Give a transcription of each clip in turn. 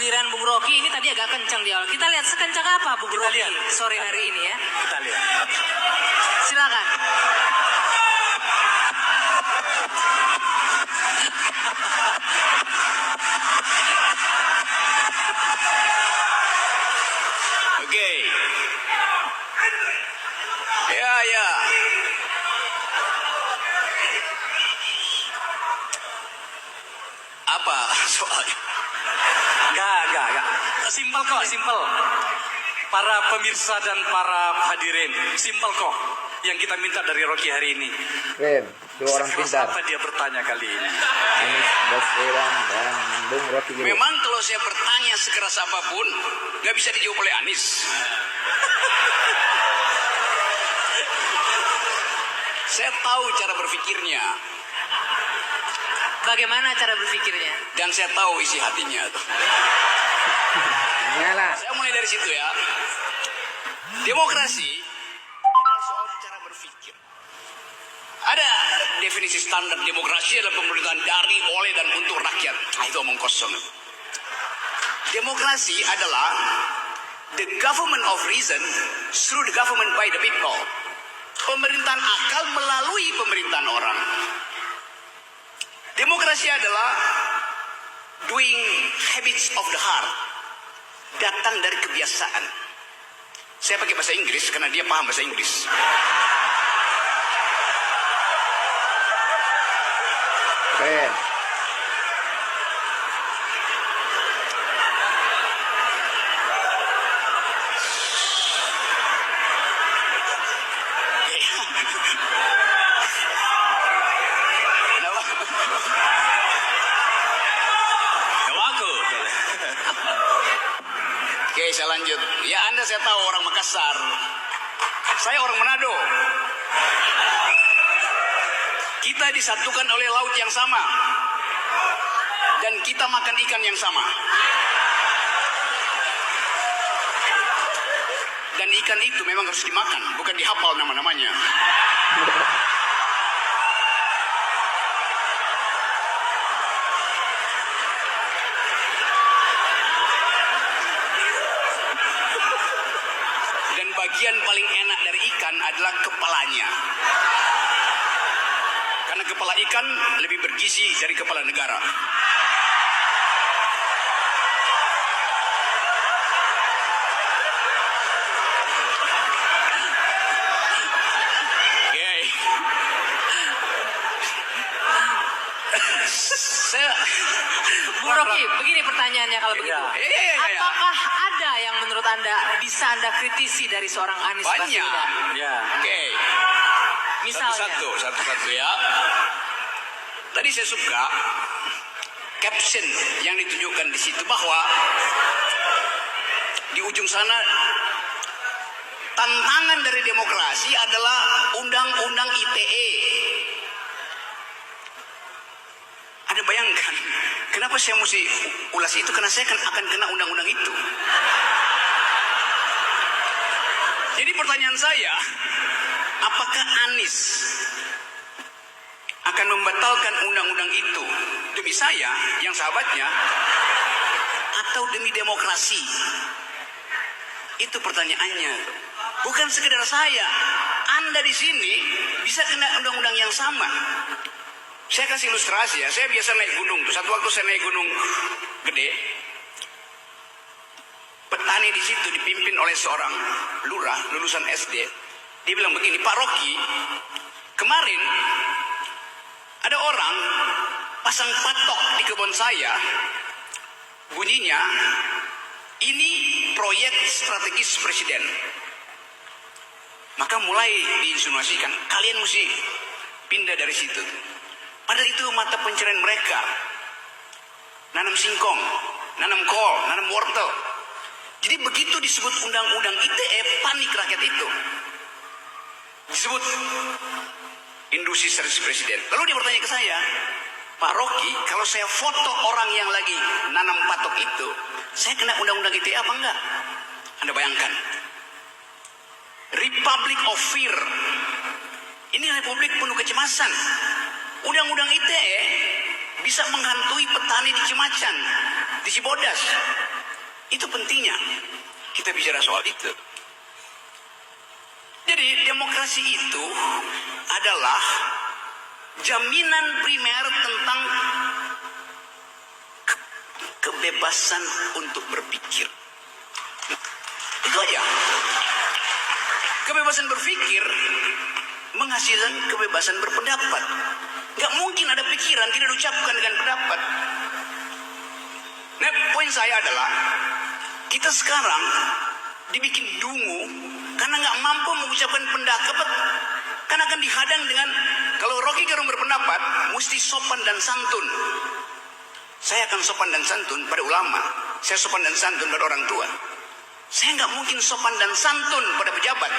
Giliran Bung Rocky ini tadi agak kencang di awal. Kita lihat sekencang apa Bung Rocky sore hari ini ya. Kita lihat. Silakan. Oke. Ya. Apa soalnya? Enggak. Simpel kok, simpel. Para pemirsa dan para hadirin, simpel kok. Yang kita minta dari Rocky hari ini. Keren, dua orang Sekeras pintar. apa dia bertanya kali ini? Anies Baswedan dan Bung Rocky Gerung. Memang kalau saya bertanya sekeras apapun, nggak bisa dijawab oleh Anies. Saya tahu cara berpikirnya, Bagaimana cara berpikirnya? dan saya tahu isi hatinya. Nyala. Saya mulai dari situ ya. Demokrasi adalah soal cara berpikir. Ada definisi standar demokrasi adalah pemerintahan dari, oleh, dan untuk rakyat. Nah, itu omong kosong. Demokrasi adalah the government of reason through the government by the people. Pemerintahan akal melalui pemerintahan orang. Demokrasi adalah doing habits of the heart. Datang dari kebiasaan. Saya pakai bahasa Inggris karena dia paham bahasa Inggris. Keren. Kenapa? Aku. Oke, saya lanjut. Ya, Anda saya tahu orang Makassar. Saya orang Manado. Kita disatukan oleh laut yang sama. Dan kita makan ikan yang sama. Dan ikan itu memang harus dimakan, bukan dihafal nama-namanya. Dan bagian paling enak dari ikan adalah kepalanya. Karena kepala ikan lebih bergizi dari kepala negara. Oke. Saya Bung Rocky, begini pertanyaannya kalau begitu. Iya. Apakah ada yang menurut Anda bisa Anda kritisi dari seorang Anies Banyak. Baswedan? Ya. Oke. Misalnya. Satu-satu ya. Tadi saya suka caption yang ditunjukkan di situ bahwa di ujung sana tantangan dari demokrasi adalah undang-undang ITE. Anda bayangkan, kenapa saya mesti ulas itu? Karena saya akan kena undang-undang itu. Jadi pertanyaan saya, apakah Anies akan membatalkan undang-undang itu demi saya, yang sahabatnya, atau demi demokrasi? Itu pertanyaannya. Bukan sekedar saya. Anda di sini bisa kena undang-undang yang sama. Saya kasih ilustrasi ya. Saya biasa naik gunung. Satu waktu saya naik gunung gede. Petani di situ dipimpin oleh seorang lurah lulusan SD. Dia bilang begini, Pak Rocky, kemarin ada orang pasang patok di kebun saya. Bunyinya, ini proyek strategis presiden. Maka mulai diinsinuasikan, kalian mesti pindah dari situ. Padahal itu mata pencarian mereka. Nanam singkong, nanam kol, nanam wortel. Jadi begitu disebut undang-undang ITE, panik rakyat itu. Disebut industri strategis presiden. Lalu dia bertanya ke saya, Pak Rocky, kalau saya foto orang yang lagi nanam patok itu, saya kena undang-undang ITE apa enggak? Anda bayangkan. Republic of Fear. Ini republik penuh kecemasan. Undang-undang ITE bisa menghantui petani di Cimacan. di Cibodas. Itu pentingnya kita bicara soal itu. Jadi demokrasi itu adalah jaminan primer tentang kebebasan untuk berpikir. Itu aja. Kebebasan berpikir menghasilkan kebebasan berpendapat. Gak mungkin ada pikiran tidak diucapkan dengan pendapat. Nah, poin saya adalah kita sekarang dibikin dungu karena gak mampu mengucapkan pendapat, karena akan dihadang dengan, kalau Rocky Gerung berpendapat mesti sopan dan santun. Saya akan sopan dan santun pada ulama, saya sopan dan santun pada orang tua. Saya nggak mungkin sopan dan santun pada pejabat.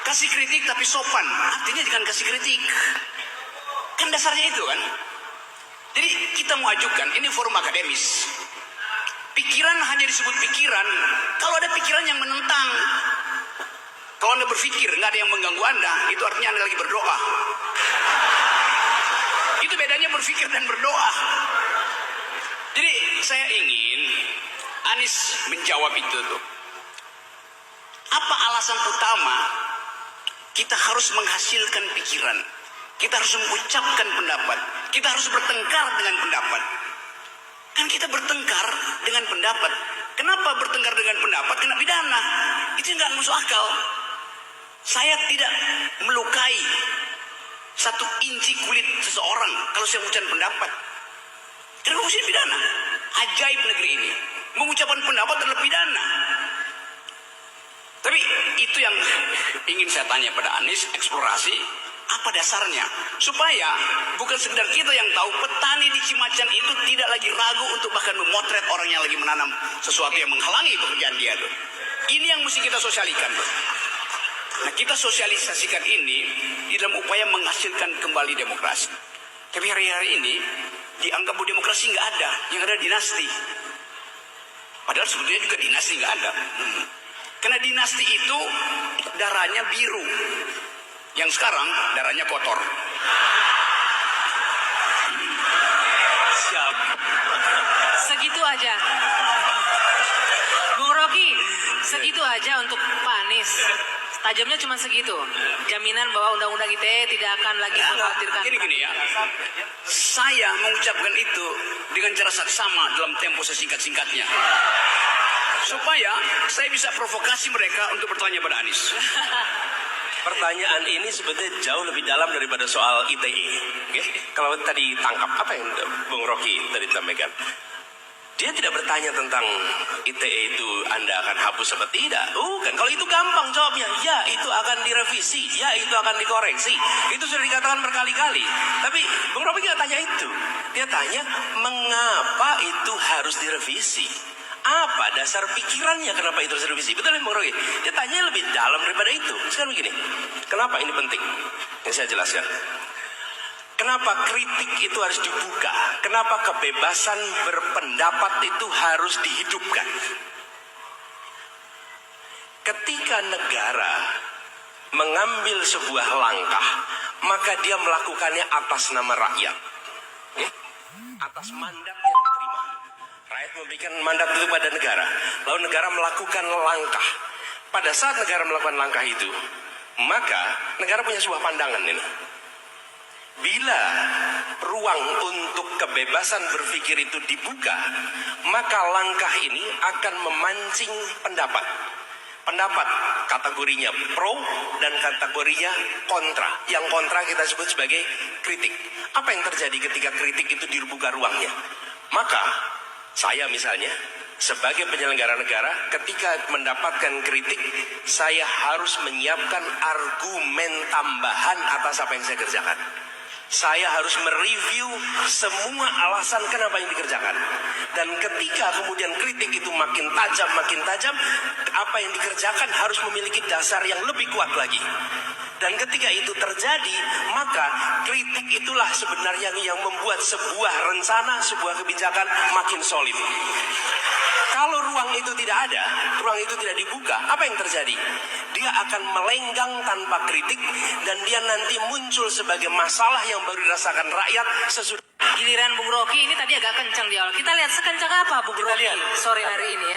Kasih kritik tapi sopan, artinya jangan kasih kritik. Kan dasarnya itu kan. Jadi kita mau ajukan, ini forum akademis. Pikiran hanya disebut pikiran kalau ada pikiran yang menentang. Kalau Anda berpikir nggak ada yang mengganggu Anda, itu artinya Anda lagi berdoa. Itu bedanya berpikir dan berdoa. Jadi saya ingin Anies menjawab itu tuh. Apa alasan utama kita harus menghasilkan pikiran? Kita harus mengucapkan pendapat. Kita harus bertengkar dengan pendapat. Kan kita bertengkar dengan pendapat. Kenapa bertengkar dengan pendapat? Kena pidana. Itu nggak masuk akal. Saya tidak melukai satu inci kulit seseorang kalau saya mengucapkan pendapat. Kenapa mesti pidana? Ajaib negeri ini. Mengucapkan pendapat adalah pidana. Tapi itu yang ingin saya tanya pada Anies, eksplorasi apa dasarnya, supaya bukan sekedar kita yang tahu, petani di Cimacan itu tidak lagi ragu untuk bahkan memotret orang yang lagi menanam sesuatu yang menghalangi pekerjaan dia tuh. Ini yang mesti kita sosialisasikan tuh. Nah, kita sosialisasikan ini di dalam upaya menghasilkan kembali demokrasi. Tapi hari-hari ini dianggap bahwa demokrasi nggak ada, yang ada dinasti. Padahal sebetulnya juga dinasti nggak ada. Karena dinasti itu darahnya biru, yang sekarang darahnya kotor. Siap. Segitu aja. Bung Rocky, segitu aja untuk Pak Anies. Tajamnya cuma segitu. Jaminan bahwa undang-undang ITE tidak akan lagi mengkhawatirkan. Gini ya, saya mengucapkan itu dengan cara saksama dalam tempo sesingkat-singkatnya, supaya saya bisa provokasi mereka untuk bertanya pada Anies. Pertanyaan ini sebetulnya jauh lebih dalam daripada soal ITE. Okay? Kalau tadi tangkap apa yang Bung Rocky tadi sampaikan, dia tidak bertanya tentang ITE itu Anda akan hapus apa tidak. Kan kalau itu gampang jawabnya, ya itu akan direvisi, ya itu akan dikoreksi. Itu sudah dikatakan berkali-kali. Tapi Bung Rocky nggak tanya itu. Dia tanya mengapa itu harus direvisi. Apa dasar pikirannya kenapa itu harus direvisi? Betul Bung Rocky? Dia tanya lebih dalam daripada itu. Sekarang begini, kenapa ini penting? Yang saya jelaskan. Kenapa kritik itu harus dibuka? Kenapa kebebasan berpendapat itu harus dihidupkan? Ketika negara mengambil sebuah langkah, maka dia melakukannya atas nama rakyat. Atas mandat yang diterima. Rakyat memberikan mandat itu pada negara. Lalu negara melakukan langkah. Pada saat negara melakukan langkah itu, maka negara punya sebuah pandangan ini. Bila ruang untuk kebebasan berpikir itu dibuka, maka langkah ini akan memancing pendapat. Pendapat kategorinya pro dan kategorinya kontra. Yang kontra kita sebut sebagai kritik. Apa yang terjadi ketika kritik itu dibuka ruangnya? Maka saya misalnya sebagai penyelenggara negara, ketika mendapatkan kritik, saya harus menyiapkan argumen tambahan atas apa yang saya kerjakan. Saya harus mereview semua alasan kenapa yang dikerjakan. Dan ketika kemudian kritik itu makin tajam, apa yang dikerjakan harus memiliki dasar yang lebih kuat lagi. Dan ketika itu terjadi, maka kritik itulah sebenarnya yang membuat sebuah rencana, sebuah kebijakan makin solid. Kalau ruang itu tidak ada, ruang itu tidak dibuka, apa yang terjadi? Dia akan melenggang tanpa kritik dan dia nanti muncul sebagai masalah yang baru dirasakan rakyat sesudah. Giliran Bung Rocky ini tadi agak kencang di awal. Kita lihat sekencang apa Bung Rocky sore hari ini ya.